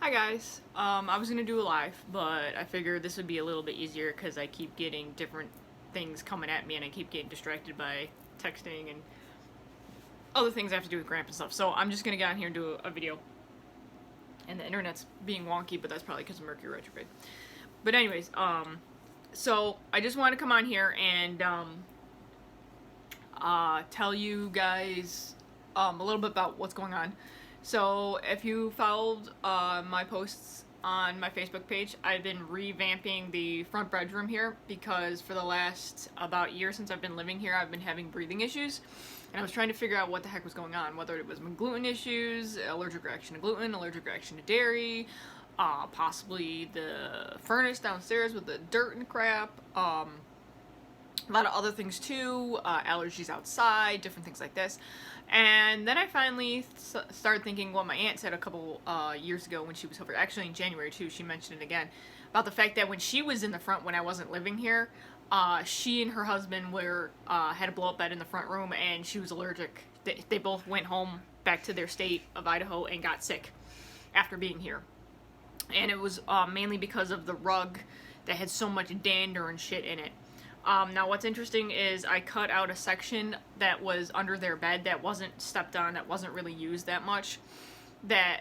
Hi guys. I was gonna do a live, but I figured this would be a little bit easier because I keep getting different things coming at me and I keep getting distracted by texting and other things I have to do with Grandpa and stuff. So I'm just gonna get on here and do a video. And the internet's being wonky, but that's probably because of Mercury retrograde. But anyways, so I just wanted to come on here and tell you guys a little bit about what's going on. So if you followed my posts on my Facebook page, I've been revamping the front bedroom here because for the last about year since I've been living here, I've been having breathing issues. And I was trying to figure out what the heck was going on, whether it was gluten issues, allergic reaction to gluten, allergic reaction to dairy, possibly the furnace downstairs with the dirt and crap, a lot of other things too, allergies outside, different things like this. And then I finally started thinking what my aunt said a couple years ago when she was over, actually in January too, she mentioned it again, about the fact that when she was in the front when I wasn't living here, she and her husband were had a blow-up bed in the front room and she was allergic. They both went home back to their state of Idaho and got sick after being here. And it was mainly because of the rug that had so much dander and shit in it. Now what's interesting is I cut out a section that was under their bed that wasn't stepped on, that wasn't really used that much, that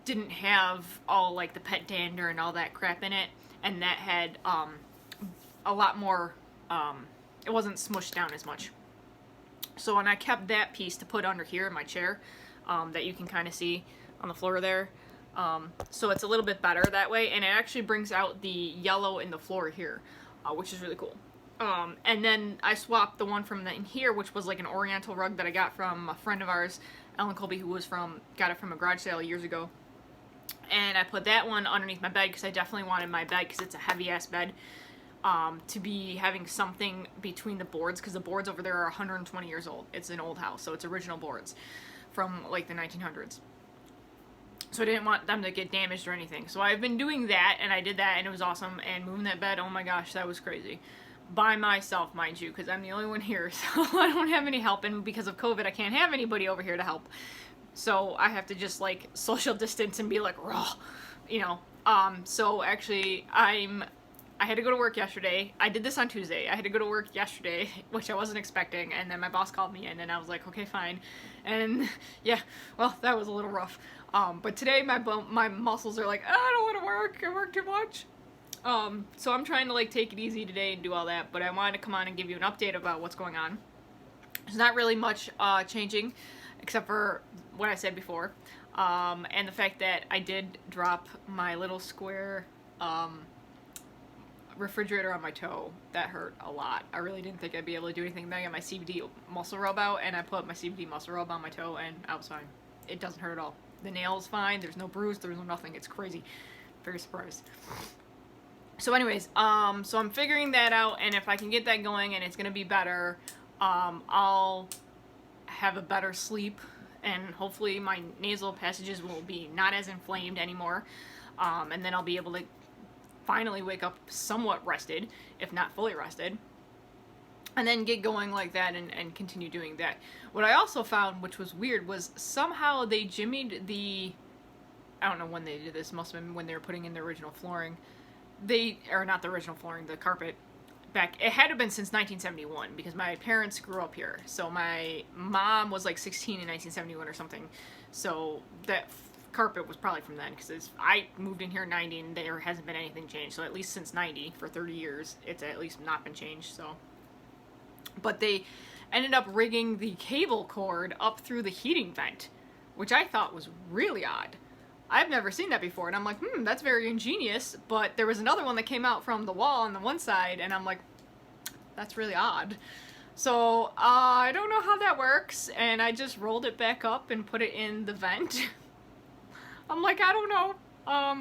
didn't have all like the pet dander and all that crap in it, and that had a lot more, it wasn't smushed down as much. So when I kept that piece to put under here in my chair, that you can kind of see on the floor there, so it's a little bit better that way, and it actually brings out the yellow in the floor here. Which is really cool. And then I swapped the one from in here, which was like an oriental rug that I got from a friend of ours, Ellen Colby, who got it from a garage sale years ago. And I put that one underneath my bed because I definitely wanted my bed, because it's a heavy ass bed, to be having something between the boards, because the boards over there are 120 years old. It's an old house, so it's original boards from like the 1900s. So I didn't want them to get damaged or anything. So I've been doing that, and I did that, and it was awesome. And moving that bed, oh my gosh, that was crazy. By myself, mind you, because I'm the only one here, so I don't have any help. And because of COVID, I can't have anybody over here to help. So I have to just, like, social distance and be like, raw, you know. So actually, I had to go to work yesterday. I did this on Tuesday. I had to go to work yesterday, which I wasn't expecting, and then my boss called me in, and I was like, okay, fine. And yeah, well, that was a little rough. But today my muscles are like, I don't want to work. I work too much. So I'm trying to like take it easy today and do all that. But I wanted to come on and give you an update about what's going on. There's not really much changing, except for what I said before, and the fact that I did drop my little square refrigerator on my toe. That hurt a lot. I really didn't think I'd be able to do anything. Then I got my CBD muscle rub out, and I put my CBD muscle rub on my toe, and I was fine. It doesn't hurt at all. The nail is fine. There's no bruise. There's no nothing. It's crazy. Very surprised. So anyways, so I'm figuring that out, and if I can get that going and it's gonna be better, I'll have a better sleep, and hopefully my nasal passages will be not as inflamed anymore, and then I'll be able to finally wake up somewhat rested, if not fully rested, and then get going like that and continue doing that. What I also found, which was weird, was somehow they jimmied the, I don't know when they did this, must have been when they were putting in the original flooring. Or not the original flooring, the carpet. Back, it had to have been since 1971, because my parents grew up here. So my mom was like 16 in 1971 or something. So that carpet was probably from then, because I moved in here in 90 and there hasn't been anything changed. So at least since 90, for 30 years, it's at least not been changed, so. But they ended up rigging the cable cord up through the heating vent, which I thought was really odd. I've never seen that before, and I'm like, that's very ingenious, but there was another one that came out from the wall on the one side, and I'm like, that's really odd. So, I don't know how that works, and I just rolled it back up and put it in the vent. I'm like, I don't know.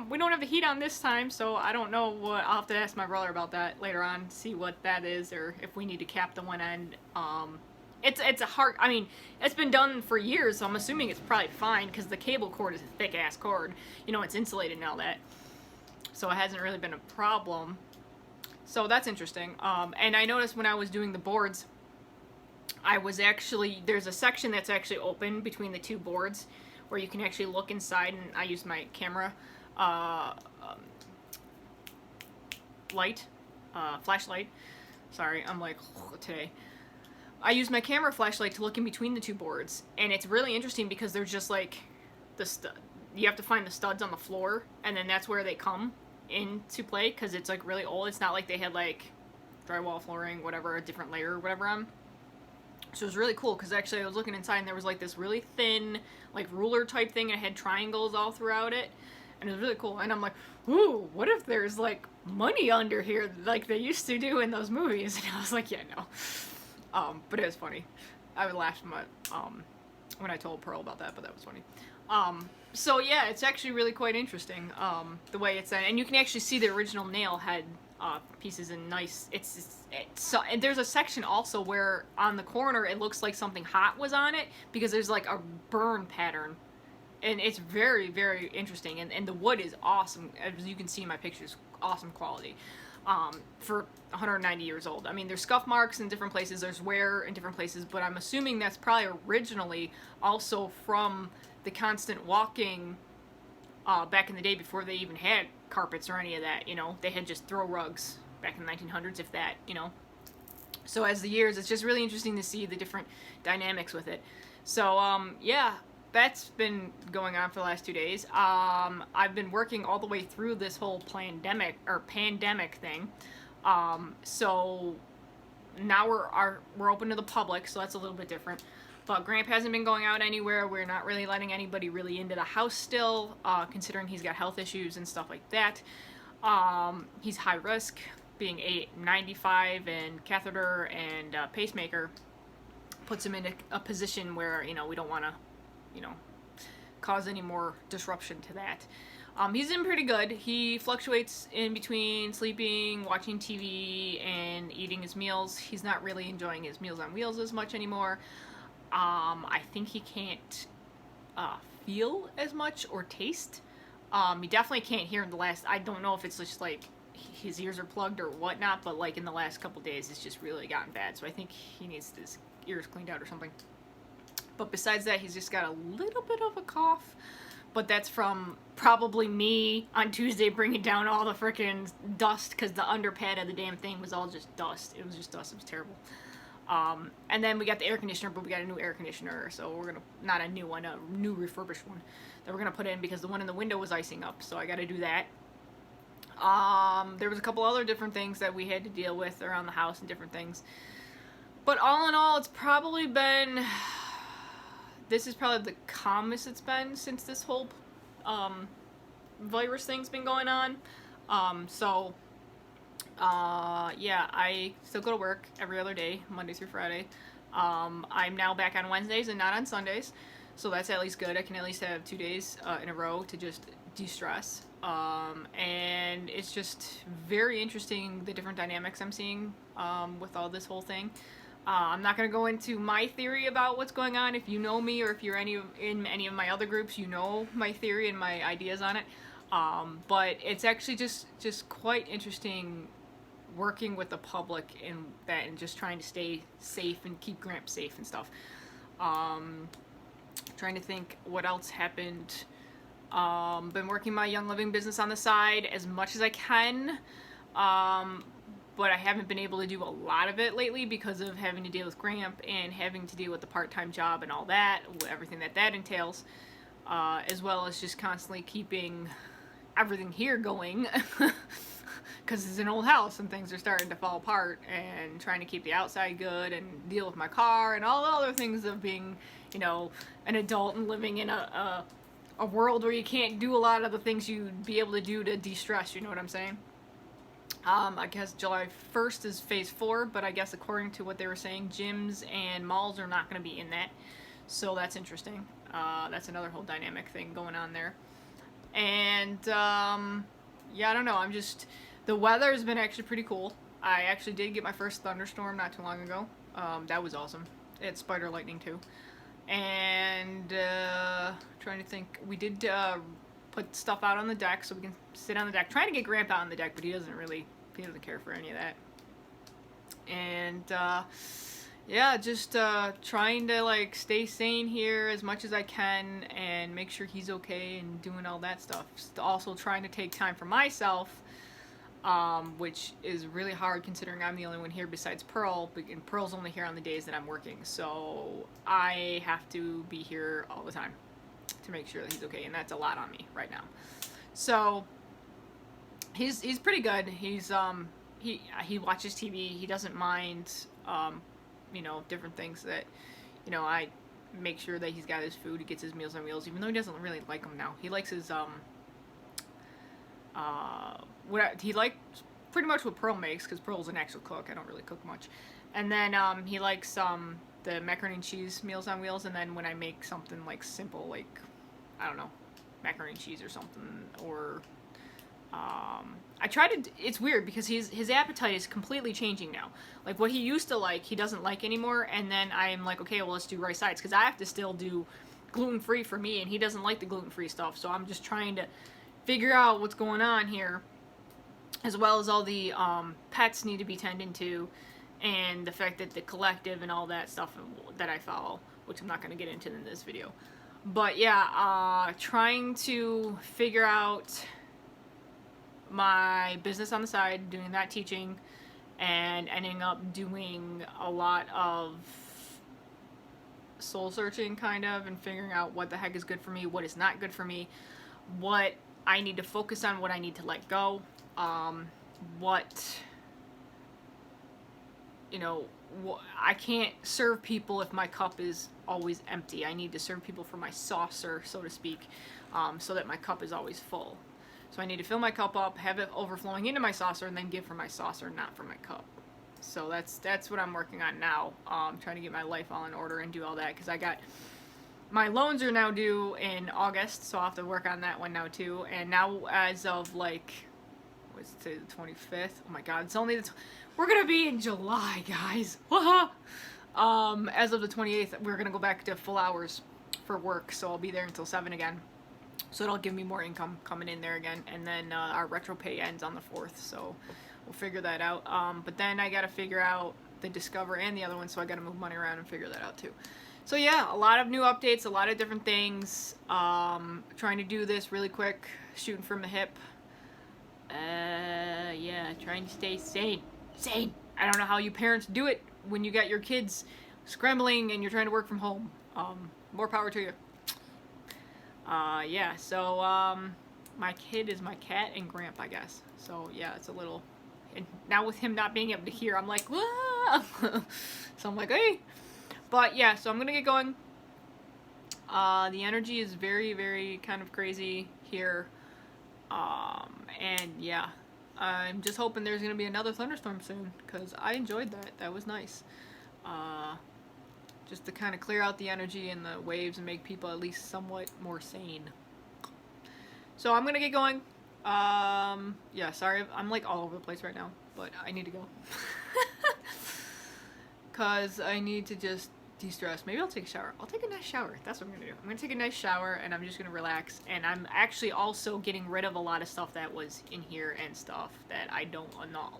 We don't have the heat on this time, so I don't know what, I'll have to ask my brother about that later on, see what that is, or if we need to cap the one end. It's a hard, I mean, it's been done for years, so I'm assuming it's probably fine, because the cable cord is a thick-ass cord. You know, it's insulated and all that. So it hasn't really been a problem. So that's interesting. And I noticed when I was doing the boards, I was actually, there's a section that's actually open between the two boards, where you can actually look inside, and I use my camera uh, flashlight. Sorry, I'm like today. I use my camera flashlight to look in between the two boards, and it's really interesting because they're just like you have to find the studs on the floor, and then that's where they come into play because it's like really old. It's not like they had like drywall flooring, whatever, a different layer or whatever on. So it was really cool because actually I was looking inside and there was like this really thin like ruler type thing, and it had triangles all throughout it, and it was really cool. And I'm like, ooh, what if there's like money under here like they used to do in those movies? And I was like, yeah, no. But it was funny. I would laugh when I told Pearl about that, but that was funny. So yeah, it's actually really quite interesting, the way it's done. And you can actually see the original nail head pieces in nice, and there's a section also where on the corner it looks like something hot was on it because there's like a burn pattern. And it's very, very interesting. And the wood is awesome. As you can see in my pictures, awesome quality. For 190 years old. I mean, there's scuff marks in different places, there's wear in different places, but I'm assuming that's probably originally also from the constant walking back in the day before they even had carpets or any of that, you know. They had just throw rugs back in the 1900s, if that, you know. So as the years, it's just really interesting to see the different dynamics with it. So, yeah, that's been going on for the last 2 days. I've been working all the way through this whole pandemic thing. So now we're open to the public, so that's a little bit different. But Gramp hasn't been going out anywhere. We're not really letting anybody really into the house still, considering he's got health issues and stuff like that. He's high risk, being 95 and catheter and pacemaker puts him in a position where, you know, we don't want to, you know, cause any more disruption to that. He's in pretty good. He fluctuates in between sleeping, watching TV, and eating his meals. He's not really enjoying his Meals on Wheels as much anymore. I think he can't feel as much or taste. He definitely can't hear in the last, I don't know if it's just like his ears are plugged or whatnot, but like in the last couple days it's just really gotten bad, so I think he needs his ears cleaned out or something. But besides that, he's just got a little bit of a cough, but that's from probably me on Tuesday bringing down all the frickin' dust, because the underpad of the damn thing was all just dust. It was just dust. It was terrible. And then we got the air conditioner, but we got a new air conditioner, so we're gonna, not a new one, a new refurbished one that we're gonna put in because the one in the window was icing up, so I gotta do that. There was a couple other different things that we had to deal with around the house and different things. But all in all, it's probably been, this is probably the calmest it's been since this whole virus thing's been going on. Yeah, I still go to work every other day, Monday through Friday. I'm now back on Wednesdays and not on Sundays, so that's at least good. I can at least have 2 days in a row to just de-stress. And it's just very interesting, the different dynamics I'm seeing with all this whole thing. I'm not going to go into my theory about what's going on. If you know me or if you're in any of my other groups, you know my theory and my ideas on it. But it's actually just quite interesting working with the public in that and just trying to stay safe and keep Gramp safe and stuff. Trying to think what else happened. Been working my Young Living business on the side as much as I can. But I haven't been able to do a lot of it lately because of having to deal with Gramp and having to deal with the part-time job and all that, everything that entails, as well as just constantly keeping everything here going because it's an old house and things are starting to fall apart, and trying to keep the outside good and deal with my car and all the other things of being, you know, an adult and living in a world where you can't do a lot of the things you'd be able to do to de-stress, you know what I'm saying? I guess July 1st is phase 4, but I guess according to what they were saying, gyms and malls are not going to be in that. So that's interesting. That's another whole dynamic thing going on there. And, yeah, I don't know. The weather has been actually pretty cool. I actually did get my first thunderstorm not too long ago. That was awesome. It had spider lightning too. And, trying to think, we did, put stuff out on the deck so we can sit on the deck. Trying to get Grandpa on the deck, but he doesn't care for any of that. And yeah, just trying to like stay sane here as much as I can and make sure he's okay and doing all that stuff. Also trying to take time for myself, which is really hard considering I'm the only one here besides Pearl, and Pearl's only here on the days that I'm working, so I have to be here all the time to make sure that he's okay, and that's a lot on me right now. So he's pretty good. He watches TV. He doesn't mind different things that I make sure that he's got his food. He gets his Meals on Wheels, even though he doesn't really like them now. He likes his he likes pretty much what Pearl makes, because Pearl's an actual cook. I don't really cook much. And then he likes the macaroni and cheese Meals on Wheels, and then when I make something like simple, like I don't know, macaroni and cheese or something, or I try to. It's weird because his appetite is completely changing now. Like what he used to like, he doesn't like anymore. And then I'm like, okay, well let's do rice sides, because I have to still do gluten free for me, and he doesn't like the gluten free stuff. So I'm just trying to figure out what's going on here, as well as all the pets need to be tended to, and the fact that the collective and all that stuff that I follow, which I'm not going to get into in this video. But yeah, trying to figure out my business on the side, doing that teaching, and ending up doing a lot of soul searching kind of, and figuring out what the heck is good for me, what is not good for me, what I need to focus on, what I need to let go, I can't serve people if my cup is always empty. I need to serve people from my saucer, so to speak, so that my cup is always full. So I need to fill my cup up, have it overflowing into my saucer, and then give from my saucer, not from my cup. So that's what I'm working on now. Trying to get my life all in order and do all that, because I got my loans are now due in August, so I'll have to work on that one now too. And now, as of like, what's today, the 25th? Oh my God, it's only we're gonna be in July, guys. As of the 28th, we're gonna go back to full hours for work, so I'll be there until 7 again. So it'll give me more income coming in there again. And then our retro pay ends on the 4th, so we'll figure that out. But then I gotta figure out the Discover and the other one, so I gotta move money around and figure that out too. So yeah, a lot of new updates, a lot of different things. Trying to do this really quick, shooting from the hip. Yeah, trying to stay sane. Sane! I don't know how you parents do it when you got your kids scrambling and you're trying to work from home. More power to you. Yeah, so, my kid is my cat and Gramp, I guess. So, yeah, it's a little, and now with him not being able to hear, I'm like, ah! So I'm like, hey! But, yeah, so I'm gonna get going. The energy is very, very kind of crazy here. And, yeah, I'm just hoping there's gonna be another thunderstorm soon, because I enjoyed that. That was nice. Just to kind of clear out the energy and the waves and make people at least somewhat more sane. So I'm gonna get going. Yeah, sorry, I'm like all over the place right now, but I need to go. Cause I need to just de-stress. Maybe I'll take a shower. I'll take a nice shower. That's what I'm gonna do. I'm gonna take a nice shower and I'm just gonna relax. And I'm actually also getting rid of a lot of stuff that was in here and stuff that I no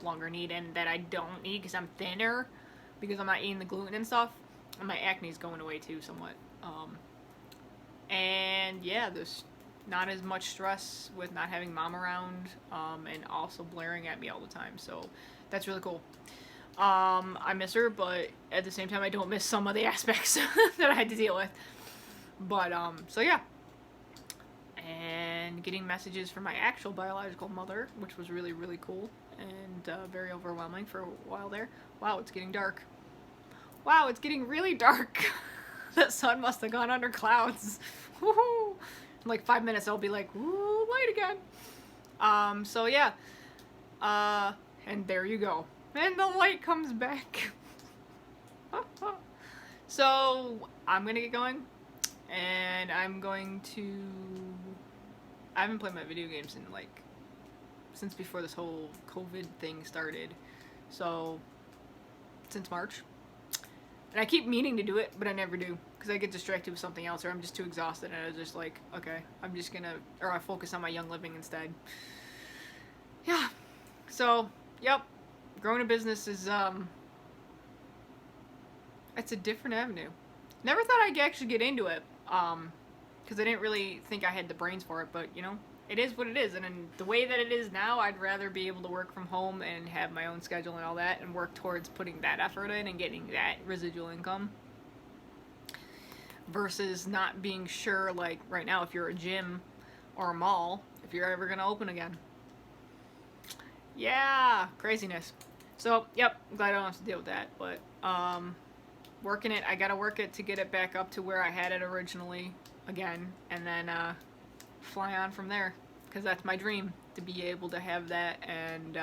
longer need, and that I don't need because I'm thinner, because I'm not eating the gluten and stuff. And my acne is going away too, somewhat. And yeah, there's not as much stress with not having mom around, and also blaring at me all the time. So that's really cool. I miss her, but at the same time, I don't miss some of the aspects that I had to deal with. But, so yeah. And getting messages from my actual biological mother, which was really, really cool. And very overwhelming for a while there. Wow, it's getting dark. Wow, it's getting really dark. The sun must have gone under clouds. Woohoo! In like 5 minutes, I'll be like, ooh, light again. So yeah. And there you go. And the light comes back. So, I'm gonna get going. And I'm going to... I haven't played my video games in like... since before this whole COVID thing started. So, since March. And I keep meaning to do it, but I never do. Because I get distracted with something else, or I'm just too exhausted, and I was just like, okay, I'm just gonna... or I focus on my young living instead. Yeah. So, yep. Growing a business is, It's a different avenue. Never thought I'd actually get into it, because I didn't really think I had the brains for it. But you know, it is what it is, and in the way that it is now, I'd rather be able to work from home and have my own schedule and all that, and work towards putting that effort in and getting that residual income, versus not being sure. Like right now, if you're a gym or a mall, if you're ever gonna open again. Yeah, craziness. So, yep, I'm glad I don't have to deal with that. But working it, I gotta work it to get it back up to where I had it originally again, and then fly on from there. Because that's my dream, to be able to have that. And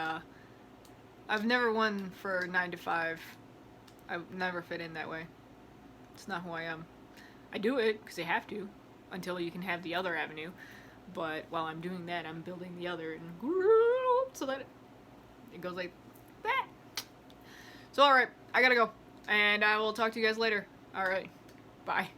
I've never won for 9 to 5. I've never fit in that way. It's not who I am. I do it because I have to, until you can have the other avenue. But while I'm doing that, I'm building the other, and so that it goes like that. So, alright, I gotta go. And I will talk to you guys later. Alright, bye.